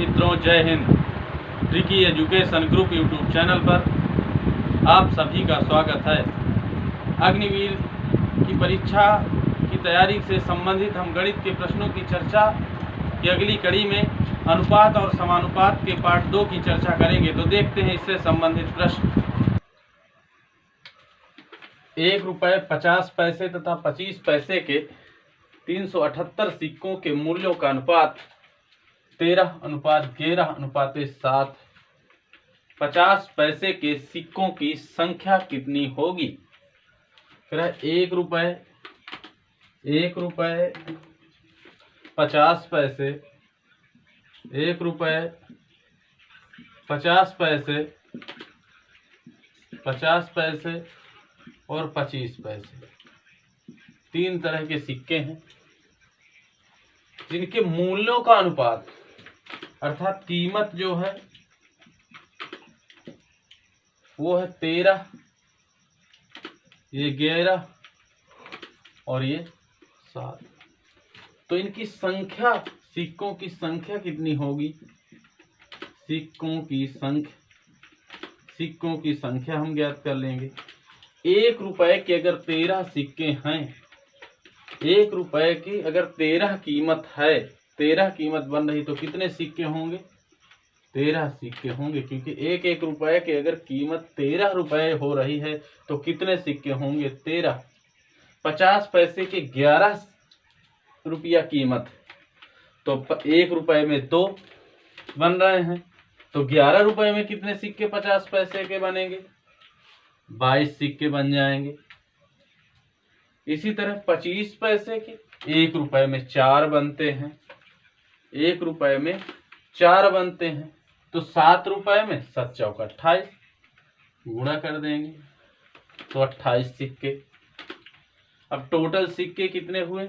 मित्रों, जय Hind. Tricky education group YouTube channel पर आप सभी का स्वागत है। अग्निवीर की परीक्षा की तैयारी से संबंधित हम गणित के प्रश्नों की चर्चा की अगली कड़ी में अनुपात और समानुपात के पार्ट 2 की चर्चा करेंगे। तो देखते हैं इससे संबंधित प्रश्न। 1 रुपये 50 पैसे तथा 25 पैसे के 378 सिक्कों के मूल्यों का अनुपात 13:11:7। 50 पैसे के सिक्कों की संख्या कितनी होगी? 1 रुपये 50 पैसे, 1 रुपये 50 पैसे, 50 पैसे और 25 पैसे, 3 तरह के सिक्के हैं जिनके मूल्यों का अनुपात अर्थात कीमत जो है वो है 13, ये 11 और ये 7। तो इनकी संख्या, सिक्कों की संख्या कितनी होगी? सिक्कों की संख्या हम ज्ञात कर लेंगे। 1 रुपए के अगर 13 सिक्के हैं, 1 रुपए की अगर 13 कीमत है, 13 कीमत बन रही तो कितने सिक्के होंगे? 13 सिक्के होंगे, क्योंकि 1 रुपए की अगर कीमत 13 रुपए हो रही है तो कितने सिक्के होंगे? 13। 50 पैसे के 11 रुपया कीमत, तो 1 रुपए में 2 बन रहे हैं, तो 11 रुपए में कितने सिक्के 50 पैसे के बनेंगे? 22 सिक्के बन जाएंगे। इसी तरह 25 पैसे के 1 रुपए में 4 बनते हैं, 1 रुपए में 4 बनते हैं, तो 7 रुपए में 7 चौका 28, गुणा कर देंगे तो 28 सिक्के। अब टोटल सिक्के कितने हुए?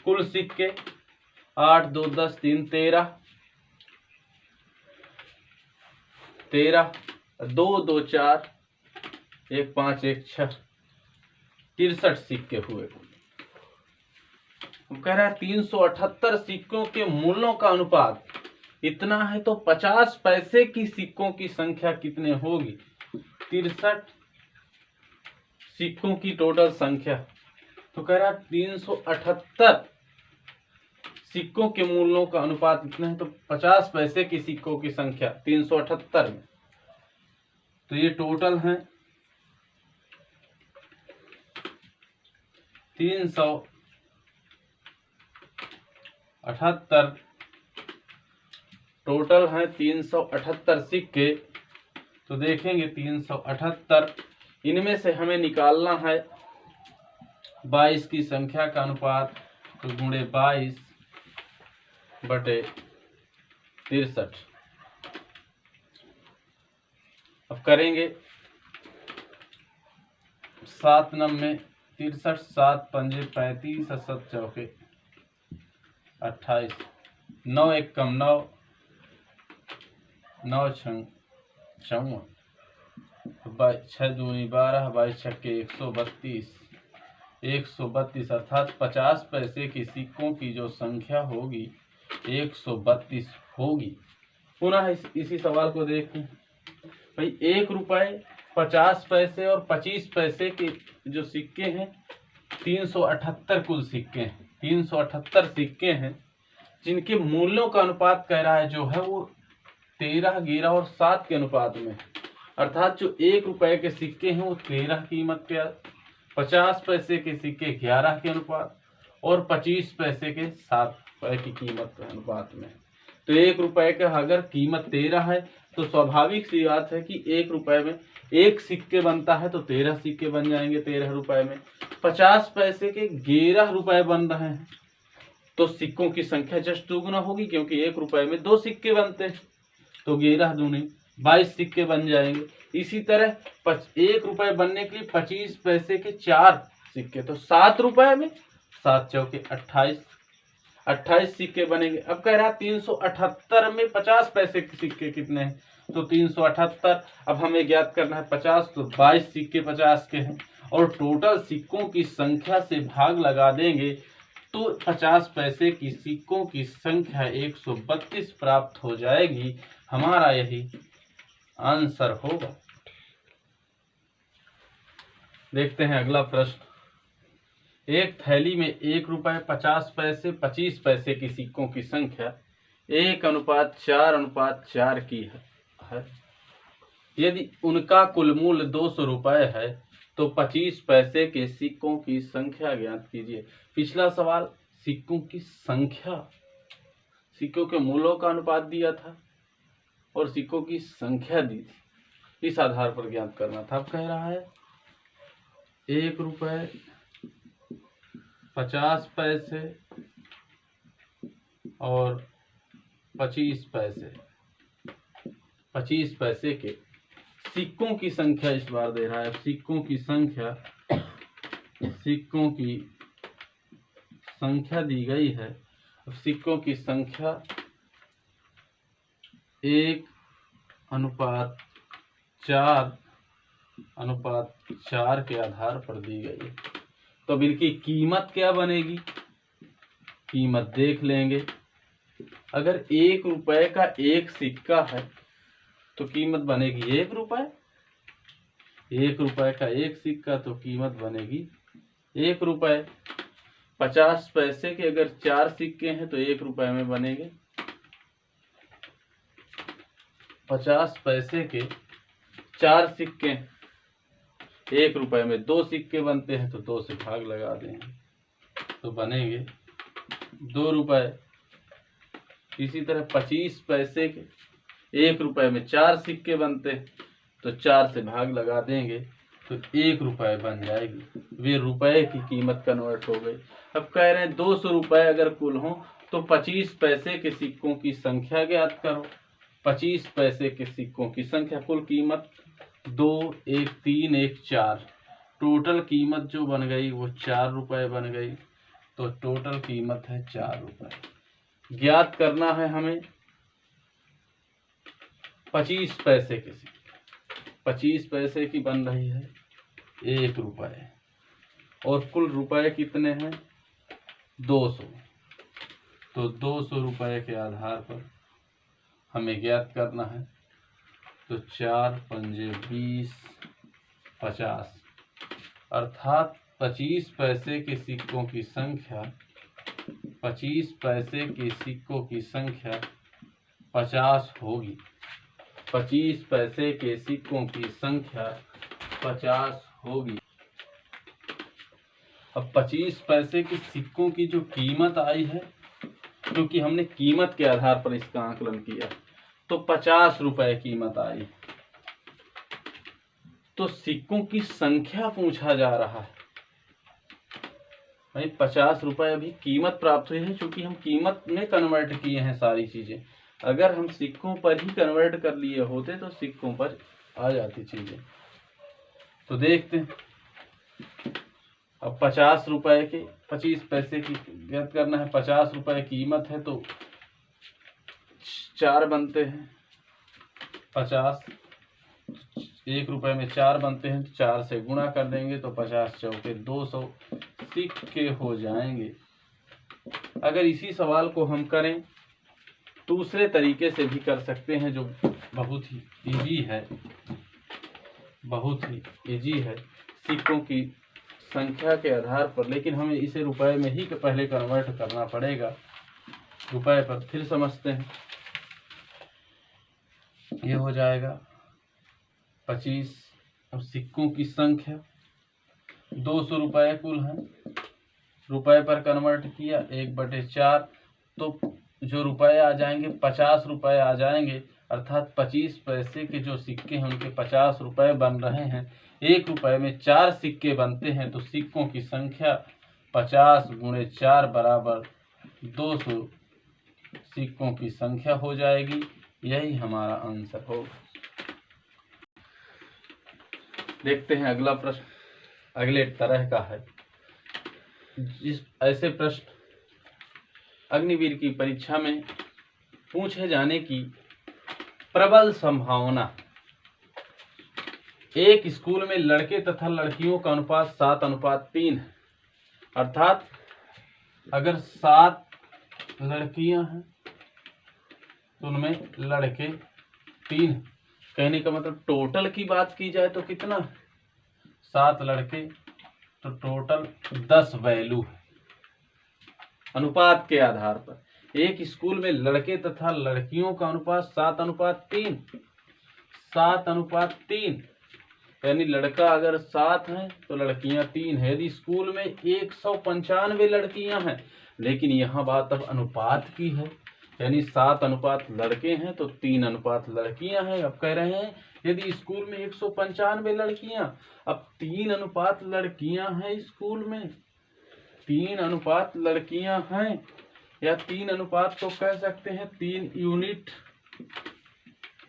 कुल सिक्के 8 2 10 3 13, 2 2 4 1 5 1 6, 63 सिक्के हुए। हम कह रहे हैं 378 सिक्कों के मूल्यों का अनुपात इतना है, तो 50 पैसे की सिक्कों की संख्या कितने होगी? 63 सिक्कों की टोटल संख्या, तो कह रहा है 378 सिक्कों के मूल्यों का अनुपात इतना है, तो 50 पैसे की सिक्कों की संख्या 378 में, तो ये टोटल है 378। टोटल है 378 सिक्के। तो देखेंगे 378, इनमें से हमें निकालना है 22 की संख्या का अनुपात, तो गुणे 22 बटे 63। अब करेंगे 7 9 63, 7 पंजे 35 और 7 चौके 28, 9 1 कम 9, 9 6 54, 6 दूनी 12, 22 छक्के 132, 132 अर्थात 50 पैसे की सिक्कों की जो संख्या होगी 132 होगी। पुनः इसी सवाल को देखें भाई। 1 रुपए 50 पैसे और 25 पैसे के जो सिक्के हैं 378 कुल सिक्के हैं, 378 सिक्के हैं जिनके मूल्यों का अनुपात कह रहा है जो है वो 13, 11 और 7 के अनुपात में, अर्थात जो 1 रुपए के सिक्के हैं वो 13 कीमत के, 50 पैसे के सिक्के 11 के अनुपात और 25 पैसे के 7 रुपए की कीमत के अनुपात में। तो 1 रुपए का अगर कीमत 13 है तो स्वाभाविक सी बात है कि 1 रुपए में 1 सिक्के बनता है, तो 13 सिक्के बन जाएंगे 13 रुपए में। 50 पैसे के 11 रुपए बन रहे हैं, तो सिक्कों की संख्या जस्ट दुगुना होगी, क्योंकि 1 रुपए में 2 सिक्के बनते हैं, तो 11 दूनी 22 सिक्के बन जाएंगे। इसी तरह 1 रुपए बनने के लिए 25 पैसे के 4 सिक्के, तो 7 रुपए में 7 चौके 28, 28 सिक्के बनेंगे। अब कह रहा है 378 में 50 पैसे के सिक्के कितने हैं? तो 378। अब हमें ज्ञात करना है 50, तो 22 सिक्के 50 के हैं और टोटल सिक्कों की संख्या से भाग लगा देंगे तो 50 पैसे की सिक्कों की संख्या 132 प्राप्त हो जाएगी। हमारा यही आंसर होगा। देखते हैं अगला प्रश्न। एक थैली में 1 रुपये 50 पैसे 25 पैसे की सिक्कों की संख्या 1:4:4 की है। यदि उनका कुल मूल्य 200 रुपये है तो 25 पैसे के सिक्कों की संख्या ज्ञात कीजिए। पिछला सवाल सिक्कों की संख्या, सिक्कों के मूल्यों का अनुपात दिया था और सिक्कों की संख्या दी थी, इस आधार पर ज्ञात करना था। अब कह रहा है 1 रुपये 50 पैसे और 25 पैसे के सिक्कों की संख्या इस बार दे रहा है। सिक्कों की संख्या दी गई है। अब सिक्कों की संख्या 1:4 के आधार पर दी गई है। तो अब इनकी कीमत क्या बनेगी, कीमत देख लेंगे। अगर 1 रुपये का एक सिक्का है तो कीमत बनेगी 1 रुपये। 1 रुपये का एक सिक्का तो कीमत बनेगी 1 रुपये। 50 पैसे के अगर 4 सिक्के हैं तो 1 रुपये में बनेंगे। 50 पैसे के 4 सिक्के 1 रुपये में 2 सिक्के बनते हैं तो 2 से भाग लगा देंगे तो बनेंगे 2 रुपये। इसी तरह 25 पैसे के 1 रुपये में 4 सिक्के बनते हैं तो 4 से भाग लगा देंगे तो 1 रुपये बन जाएगी। वे रुपये की कीमत कन्वर्ट हो गई। अब कह रहे हैं 200 रुपये अगर कुल हो तो 25 पैसे के सिक्कों की संख्या ज्ञात करो। 25 पैसे के सिक्कों की संख्या, कुल कीमत 2, 1, 3, 1, 4, टोटल कीमत जो बन गई वो 4 रुपये बन गई। तो टोटल कीमत है 4 रुपये। ज्ञात करना है हमें 25 पैसे के सिक्के। 25 पैसे की बन रही है 1 रुपये और कुल रुपए कितने हैं 200। तो 200 रुपये के आधार पर हमें ज्ञात करना है। तो 4 पंजे 20 50 अर्थात 25 पैसे के सिक्कों की संख्या 25 पैसे के सिक्कों की संख्या 50 होगी। 25 पैसे के सिक्कों की संख्या 50 होगी। अब 25 पैसे के सिक्कों की जो कीमत आई है, क्योंकि हमने कीमत के आधार पर इसका आकलन किया, तो 50 रुपये कीमत आई। तो सिक्कों की संख्या पूछा जा रहा है भाई। 50 रुपये अभी कीमत प्राप्त हुई है, क्योंकि हम कीमत में कन्वर्ट किए हैं सारी चीजें। अगर हम सिक्कों पर ही कन्वर्ट कर लिए होते तो सिक्कों पर आ जाती चीजें। तो देखते हैं। अब 50 रुपये के 25 पैसे की ज्ञात करना है। 50 रुपये कीमत है तो 4 बनते हैं 50। 1 रुपये में 4 बनते हैं तो 4 से गुणा कर देंगे तो 50 चौके 200 सिक्के हो जाएंगे। अगर इसी सवाल को हम करें दूसरे तरीके से भी कर सकते हैं, जो बहुत ही इजी है, बहुत ही इजी है सिक्कों की संख्या के आधार पर। लेकिन हमें इसे रुपए में ही पहले कन्वर्ट करना पड़ेगा। रुपए पर फिर समझते हैं। ये हो जाएगा 25। अब सिक्कों की संख्या 200 रुपये कुल है, रुपए पर कन्वर्ट किया 1/4, तो जो रुपए आ जाएंगे 50 रुपये आ जाएंगे। अर्थात 25 पैसे के जो सिक्के हैं उनके 50 रुपये बन रहे हैं। 1 रुपये में 4 सिक्के बनते हैं तो सिक्कों की संख्या 50 × 4 बराबर 200 सिक्कों की संख्या हो जाएगी। यही हमारा आंसर होगा। देखते हैं अगला प्रश्न अगले तरह का है। जिस ऐसे प्रश्न अग्निवीर की परीक्षा में पूछे जाने की प्रबल संभावना। एक स्कूल में लड़के तथा लड़कियों का अनुपात 7:3 है। अर्थात अगर 7 लड़कियां हैं तो उनमें लड़के 3। कहने का मतलब टोटल की बात की जाए तो कितना, 7 लड़के, तो टोटल 10 वैल्यू है। अनुपात के आधार पर एक स्कूल में लड़के तथा लड़कियों का अनुपात 7:3, 7:3, यानी लड़का अगर 7 है तो लड़कियां 3 है। यदि स्कूल में 195 लड़कियां हैं, लेकिन यहाँ बात अब अनुपात की है, यानी 7 अनुपात लड़के हैं तो 3 अनुपात लड़कियां हैं। अब कह रहे हैं यदि स्कूल में 195 लड़कियां, अब 3 अनुपात लड़कियां हैं स्कूल में, 3 अनुपात लड़कियां हैं, या 3 अनुपात तो कह सकते हैं 3 यूनिट,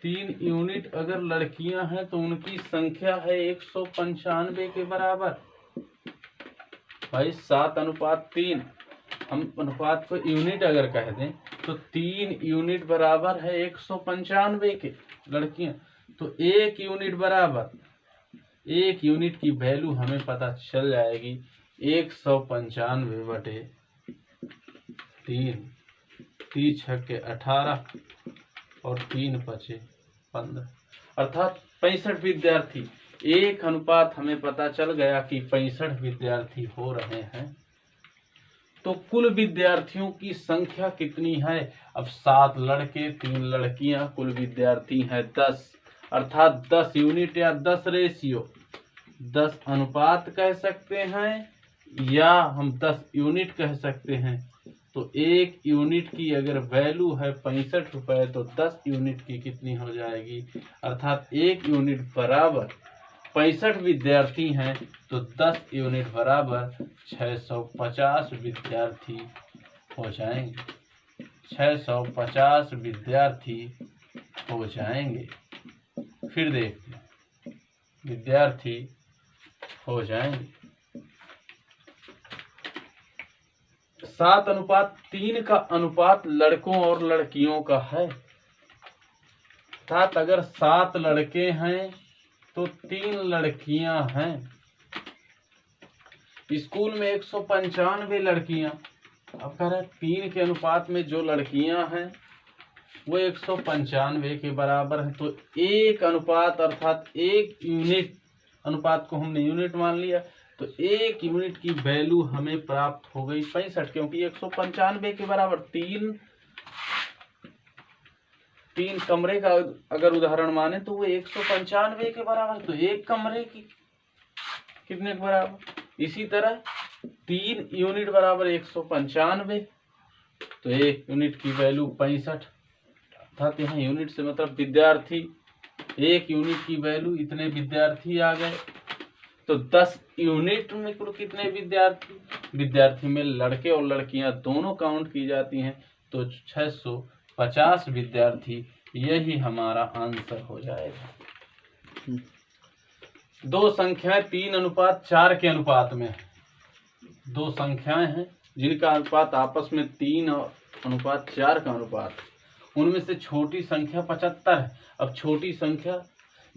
3 यूनिट अगर लड़कियां हैं तो उनकी संख्या है 195 के बराबर। भाई 7:3, हम अनुपात को यूनिट अगर कह दें तो 3 यूनिट बराबर है 195 के लड़कियां, तो 1 यूनिट बराबर, 1 यूनिट की वैल्यू हमें पता चल जाएगी 195/3, 3 छक्के 18 और 3 पचे 15, अर्थात 65 विद्यार्थी। 1 अनुपात हमें पता चल गया कि 65 विद्यार्थी हो रहे हैं। तो कुल विद्यार्थियों की संख्या कितनी है, अब 7 लड़के 3 लड़कियां, कुल विद्यार्थी हैं 10, अर्थात 10 यूनिट या 10 रेशियो, 10 अनुपात कह सकते हैं या हम 10 यूनिट कह सकते हैं। तो 1 यूनिट की अगर वैल्यू है 65 रुपए तो 10 यूनिट की कितनी हो जाएगी, अर्थात 1 यूनिट बराबर 65 विद्यार्थी हैं तो 10 यूनिट बराबर 650 विद्यार्थी हो जाएंगे, 650 विद्यार्थी हो जाएंगे। फिर देखते हैं, विद्यार्थी हो जाएंगे। 7:3 का अनुपात लड़कों और लड़कियों का है, अर्थात अगर 7 लड़के हैं तो 3 लड़कियां हैं। स्कूल में 195 लड़कियां, अब कह रहे हैं 3 के अनुपात में जो लड़कियां हैं वो 195 के बराबर है, तो 1 अनुपात अर्थात 1 यूनिट, अनुपात को हमने यूनिट मान लिया, तो 1 यूनिट की वैल्यू हमें प्राप्त हो गई 65, क्योंकि 195 के बराबर 3 कमरे का अगर उदाहरण माने तो वो 195 के बराबर, तो 1 कमरे की कितने के बराबर। इसी तरह 3 यूनिट बराबर 195, तो 1 यूनिट की वैल्यू 65, अर्थात यहाँ यूनिट से मतलब विद्यार्थी, 1 यूनिट की वैल्यू इतने विद्यार्थी आ गए। तो 10 यूनिट में कुल कितने विद्यार्थी में लड़के और लड़कियां दोनों काउंट की जाती हैं, तो 650 विद्यार्थी, यही हमारा आंसर हो जाएगा। 2 संख्याएं 3:4 के अनुपात में है। 2 संख्याएं हैं जिनका अनुपात आपस में 3:4 का अनुपात, उनमें से छोटी संख्या 75 है। अब छोटी संख्या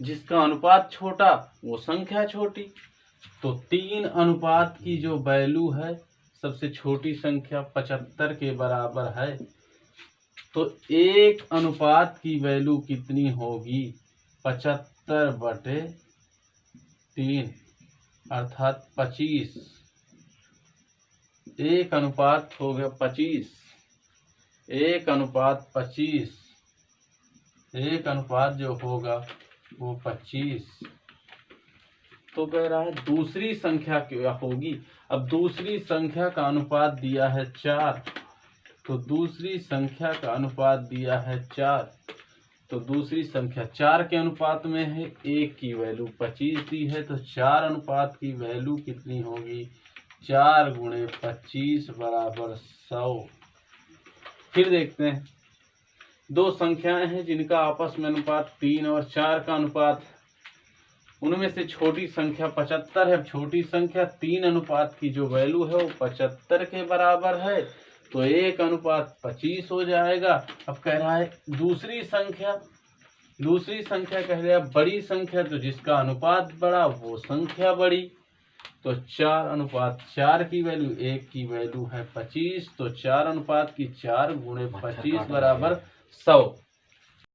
जिसका अनुपात छोटा वो संख्या छोटी, तो 3 अनुपात की जो वैल्यू है सबसे छोटी संख्या 75 के बराबर है, तो 1 अनुपात की वैल्यू कितनी होगी, 75/3 अर्थात 25। 1 अनुपात हो गया 25, 1 अनुपात 25, 1 अनुपात जो होगा वो 25। तो कह रहा है दूसरी संख्या क्या होगी। अब दूसरी संख्या का अनुपात दिया है 4, तो दूसरी संख्या का अनुपात दिया है 4, तो दूसरी संख्या 4 के अनुपात में है, 1 की वैल्यू 25 दी है, तो 4 अनुपात की वैल्यू कितनी होगी, 4 गुणे 25 बराबर 100। फिर देखते हैं 2 संख्याएं हैं जिनका आपस में अनुपात 3 और 4 का अनुपात, उनमें से छोटी संख्या 75 है। छोटी संख्या 3 अनुपात की जो वैल्यू है वो 75 के बराबर है, तो 1 अनुपात 25 हो जाएगा। अब कह रहा है दूसरी संख्या कह रहा है बड़ी संख्या, तो जिसका अनुपात बड़ा वो संख्या बड़ी, तो 4:4 की वैल्यू, 1 की वैल्यू है 25, तो 4:4 की 4 × 25 बराबर 100।